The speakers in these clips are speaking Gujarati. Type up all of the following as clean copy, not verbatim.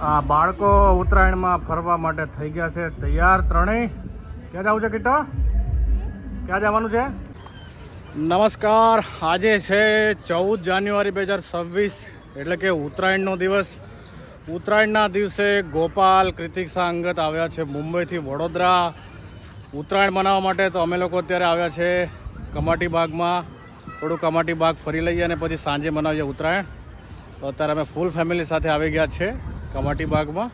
આ બાળકો ઉત્તરાયણમાં ફરવા માટે થઈ ગયા છે તૈયાર ત્રણેય. ક્યાં જવું છે કિટ્ટો? ક્યાં જવાનું છે? નમસ્કાર, આજે છે 14 જાન્યુઆરી 2026 એટલે કે ઉત્તરાયણનો દિવસ. ઉત્તરાયણના દિવસે ગોપાલ કૃતિક્ષા અંગત આવ્યા છે મુંબઈથી વડોદરા ઉત્તરાયણ મનાવવા માટે. તો અમે લોકો અત્યારે આવ્યા છે કમાટી બાગમાં. થોડું કમાટી બાગ ફરી લઈએ અને પછી સાંજે મનાવીએ ઉત્તરાયણ. તો અત્યારે અમે ફૂલ ફેમિલી સાથે આવી ગયા છે કમાટી બાગમાં.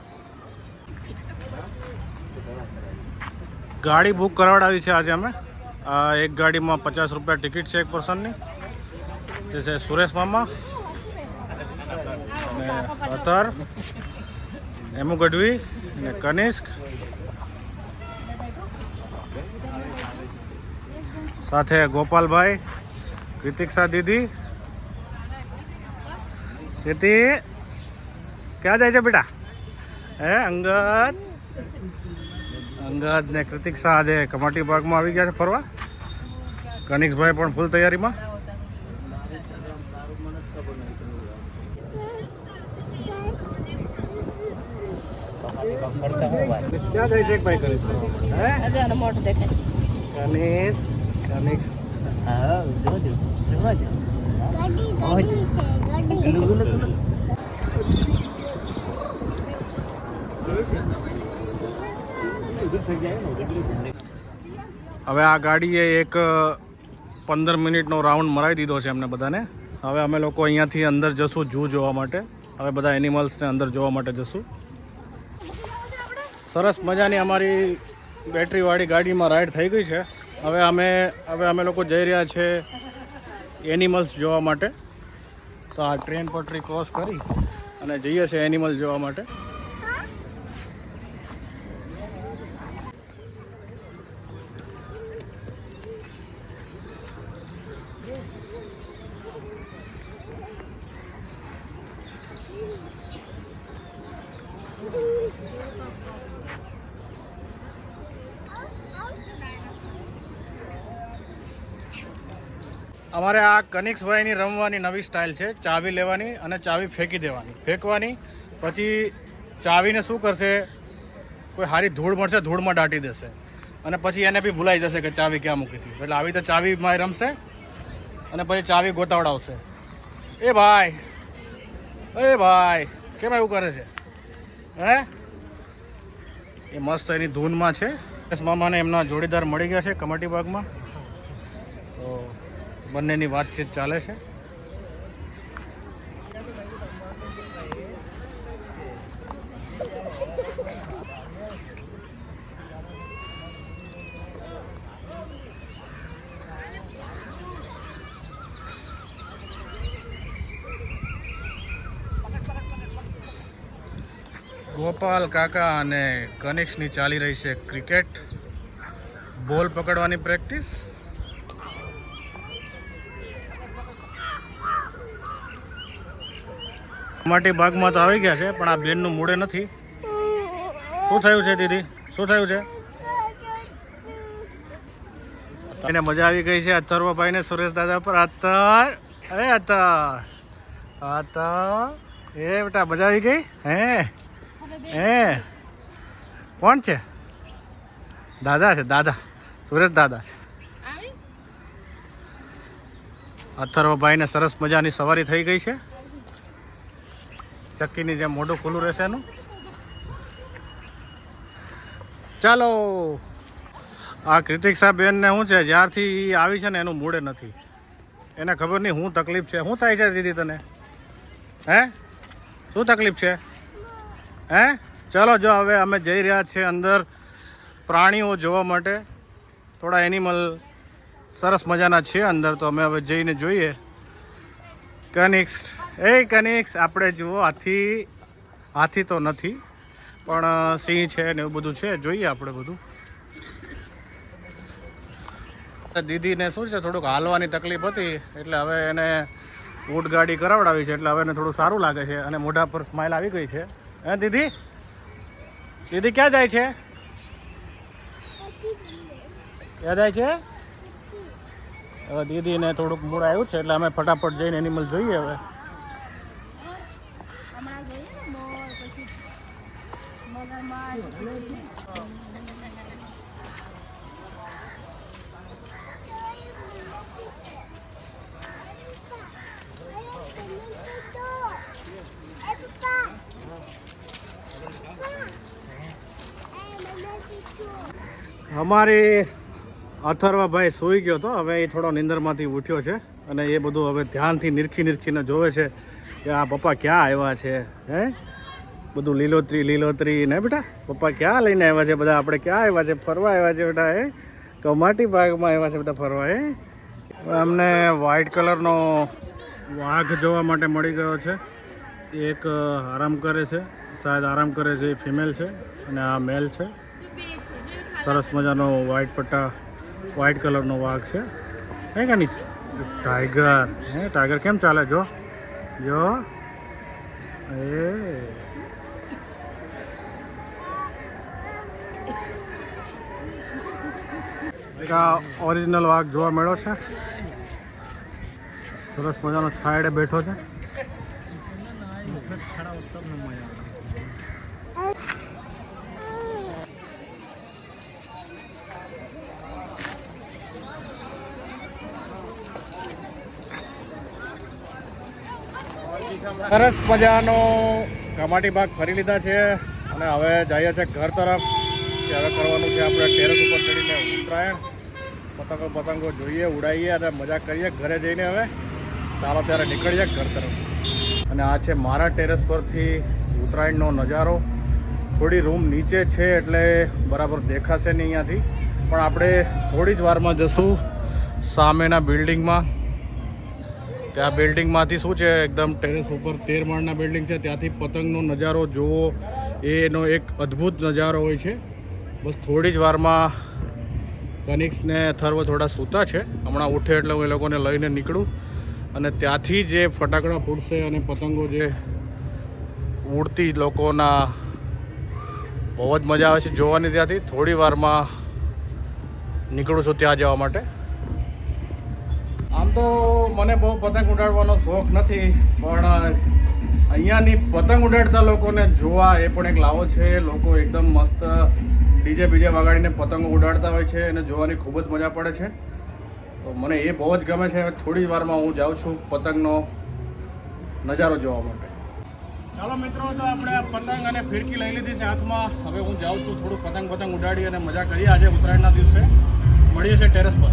ગાડી બુક કરાવડાવી છે આજે અમે. એક ગાડીમાં 50 રૂપિયા ટિકિટ છે એક પર્સનની. તે છે સુરેશ મામા અને અતર, એમુ ગઢવી અને કનિષ્ક, સાથે ગોપાલભાઈ, કૃતિક્ષા દીદી. કૃતિ ક્યાં જાય છે બેટા? અંગદ ને કૃતિક્ષા આજે કમાટી બાગમાં આવી ગયા છે ફરવા. કનિક્ષભાઈ પણ ફૂલ તૈયારીમાં. ક્યાં જાય છે ભાઈ? કનિક્ષ હવે આ ગાડીએ એક 15 મિનિટનો રાઉન્ડ મરાવી દીધો છે અમને બધાને. હવે અમે લોકો અહીંયાથી અંદર જશું ઝૂ જોવા માટે. હવે બધા એનિમલ્સને અંદર જોવા માટે જશું. સરસ મજાની અમારી બેટરીવાળી ગાડીમાં રાઈડ થઈ ગઈ છે. હવે અમે લોકો જઈ રહ્યા છે એનિમલ્સ જોવા માટે. તો આ ટ્રેન પટરી ક્રોસ કરી અને જઈએ છીએ એનિમલ જોવા માટે. અમારે આ કનિક્ષભાઈની રમવાની નવી સ્ટાઇલ છે. ચાવી લેવાની અને ચાવી ફેંકી દેવાની, ફેંકવાની. પછી ચાવીને શું કરશે, કોઈ સારી ધૂળ મળશે, ધૂળમાં દાટી દેશે અને પછી એને બી ભૂલાઈ જશે કે ચાવી ક્યાં મૂકી હતી. એટલે આવી રીતે ચાવીમાં રમશે અને પછી ચાવી ગોતાવડાવશે. એ ભાઈ કેમ એવું કરે છે? હે, એ મસ્ત એની ધૂનમાં છે. મામાને એમના જોડીદાર મળી ગયા છે કમાટી બાગમાં. તો બંનેની વાતચીત ચાલે છે. ગોપાલ કાકા અને કનિક્ષની ચાલી રહી છે ક્રિકેટ. બોલ પકડવાની પ્રેક્ટિસ. કમાટી બાગમાં તો આવી ગયા છે પણ આ બેનનું મૂડે નથી. શું થયું છે દીદી? શું થયું છે? એને મજા આવી ગઈ છે અથર્વભાઈ ને સુરેશ દાદા પર. અત્તર એ બેટા મજા આવી ગઈ. હે કોણ છે? દાદા છે, દાદા સુરેશ દાદા છે. અથર્વભાઈ ને સરસ મજાની સવારી થઈ ગઈ છે. ચક્કીની જેમ મોઢું ખુલ્લું રહેશે એનું. ચાલો. આ કૃતિક્ષા બેનને શું છે, જ્યારથી આવી છે ને એનું મૂડે નથી. એને ખબર નહીં શું તકલીફ છે. શું થાય છે દીદી તને? હે, શું તકલીફ છે? હે, ચાલો જો હવે અમે જઈ રહ્યા છીએ અંદર પ્રાણીઓ જોવા માટે. થોડા એનિમલ સરસ મજાના છે અંદર. તો અમે હવે જઈને જોઈએ. કનિક્ષ, કનિક્ષ આપણે જુઓ, હાથી તો નથી પણ સિંહ છે ને એવું બધું છે. જોઈએ આપણે બધું. દીદીને શું છે, થોડુંક હાલવાની તકલીફ હતી એટલે હવે એને ઊંટ ગાડી કરાવડાવી છે. એટલે હવે એને થોડું સારું લાગે છે અને મોઢા પર સ્માઇલ આવી ગઈ છે. હે દીદી? દીદી ક્યાં જાય છે? ક્યાં જાય છે? હવે દીદીને થોડુંક મૂળ આવ્યું છે એટલે અમે ફટાફટ જઈને એનિમલ જોઈએ. હવે અમારી અથર્વભાઈ સૂઈ ગયો હતો, હવે એ થોડો નિંદરમાંથી ઉઠ્યો છે અને એ બધું હવે ધ્યાનથી નીરખીને જોવે છે કે આ પપ્પા ક્યાં આવ્યા છે. હે બધું લીલોતરી ને બેટા, પપ્પા ક્યાં લઈને આવ્યા છે, બધા આપણે ક્યાં આવ્યા છે, ફરવા આવ્યા છે બેટા. હે કમાટી બાગમાં આવ્યા છે બધા ફરવા. હે અમને વ્હાઈટ કલરનો વાઘ જોવા માટે મળી ગયો છે. એક આરામ કરે છે, શાયદ આરામ કરે છે, એ ફિમેલ છે અને આ મેલ છે. સરસ મજાનો વ્હાઈટ કલરનો વાઘ છે. હે કાનીશ ટાઈગર. હે ટાઈગર કેમ ચાલે જો એક આ ઓરિજિનલ વાઘ જોવા મળ્યો છે. સરસ મજાનો છાંયડે બેઠો છે. સરસ મજાનો કમાટી બાગ ફરી લીધા છે અને હવે જઈએ છીએ ઘર તરફ. કે હવે કરવાનું છે આપણે ટેરેસ ઉપર ચડીને ઉત્તરાયણ. પતંગો જોઈએ, ઉડાવીએ અને મજા કરીએ ઘરે જઈને. હવે ચાલો ત્યારે નીકળીએ ઘર તરફ. અને આ છે મારા ટેરેસ પરથી ઉત્તરાયણનો નજારો. થોડી રૂમ નીચે છે એટલે બરાબર દેખાશે નહીં અહીંયાથી, પણ આપણે થોડી જ વારમાં જશું સામેના બિલ્ડિંગમાં. ત્યાં બિલ્ડિંગમાંથી શું છે, એકદમ ટેરેસ ઉપર 13 માળના બિલ્ડિંગ છે, ત્યાંથી પતંગનો નજારો જોવો એનો એક અદ્ભુત નજારો હોય છે. બસ થોડી જ વારમાં કનિક્સને અથર્વ થોડા સૂતા છે, હમણાં ઉઠે એટલે હું એ લોકોને લઈને નીકળું અને ત્યાંથી જે ફટાકડા ફૂટશે અને પતંગો જે ઉડતી લોકોના બહુ જ મજા આવે છે જોવાની. ત્યાંથી થોડી વારમાં નીકળું છું ત્યાં જવા માટે. આમ તો મને બહુ પતંગ ઉડાડવાનો શોખ નથી, પણ અહીંયાની પતંગ ઉડાડતા લોકોને જોવા એ પણ એક લાવો છે. લોકો એકદમ મસ્ત ડીજે બીજે વગાડીને પતંગો ઉડાડતા હોય છે અને જોવાની ખૂબ જ મજા પડે છે. તો મને એ બહુ જ ગમે છે. થોડી જ વારમાં હું જાઉં છું પતંગનો નજારો જોવા માટે. ચાલો મિત્રો, તો આપણે આ પતંગ અને ફિરકી લઈ લીધી છે હાથમાં. હવે હું જાઉં છું થોડું પતંગ ઉડાડી અને મજા કરીએ આજે ઉત્તરાયણના દિવસે. મળીએ છીએ ટેરેસ પર.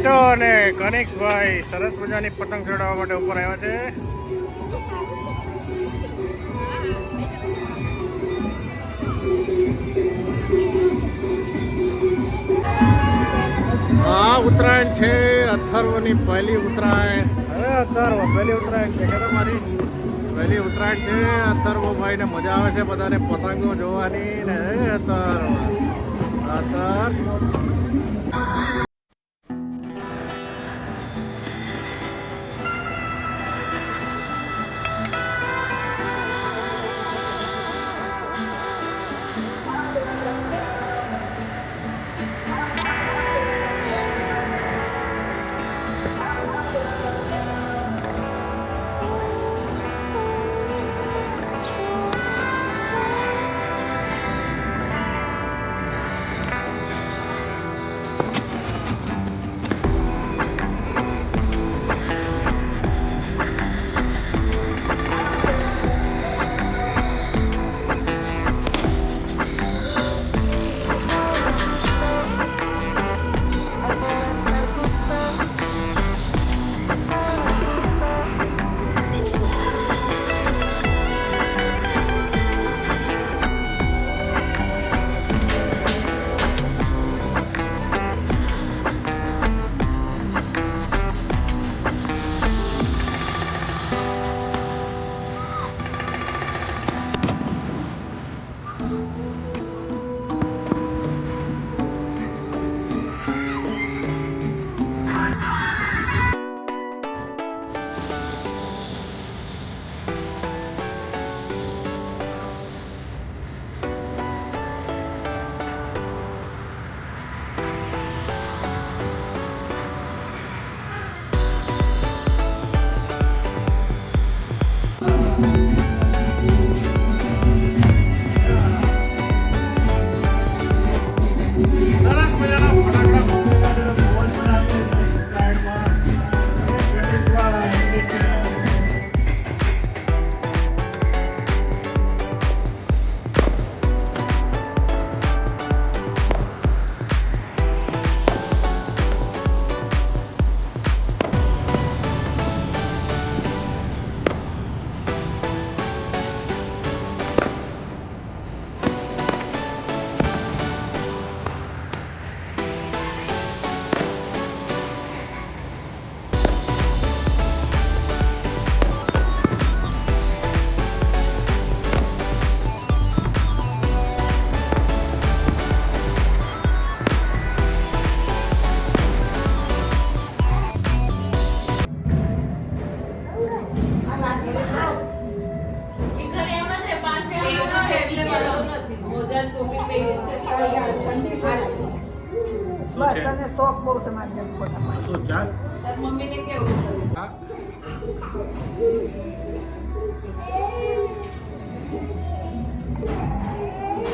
કિટ્ટો અને કનિક્ષભાઈ સરસ મજાની પતંગ ચડાવવા માટે ઉપર આવ્યા છે. આ ઉત્તરાયણ છે, અથર્વની પહેલી ઉત્તરાયણ. અરે અથર્વ પહેલી ઉત્તરાયણ છે કે તમારી પહેલી ઉત્તરાયણ છે. અથર્વભાઈ ને મજા આવે છે બધાને પતંગો જોવાની ને. અથર્વ બસ તને શોખ બહુ તમારી જેમ ફોટા શું ચાલ તાર મમ્મીને કેવું કહ્યું?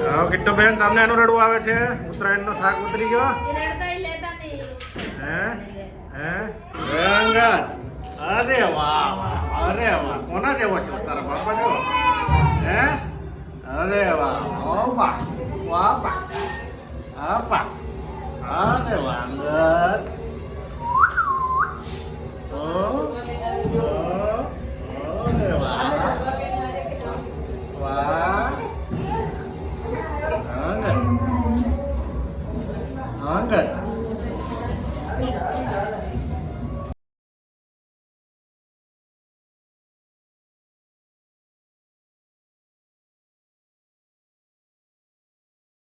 હા કિટ્ટુ બેન તમને એનું રડવું આવે છે? ઉત્તરાયણ નો થાક ઉતરી ગયો? હે હે અંગત અરે વાહ વાહ અરે વાહ કોના જેવો છો તારા બાપા જેવો હે અરે વાહ ઓ બા વાહ બા આપા અરે વાહ અંગત ઓ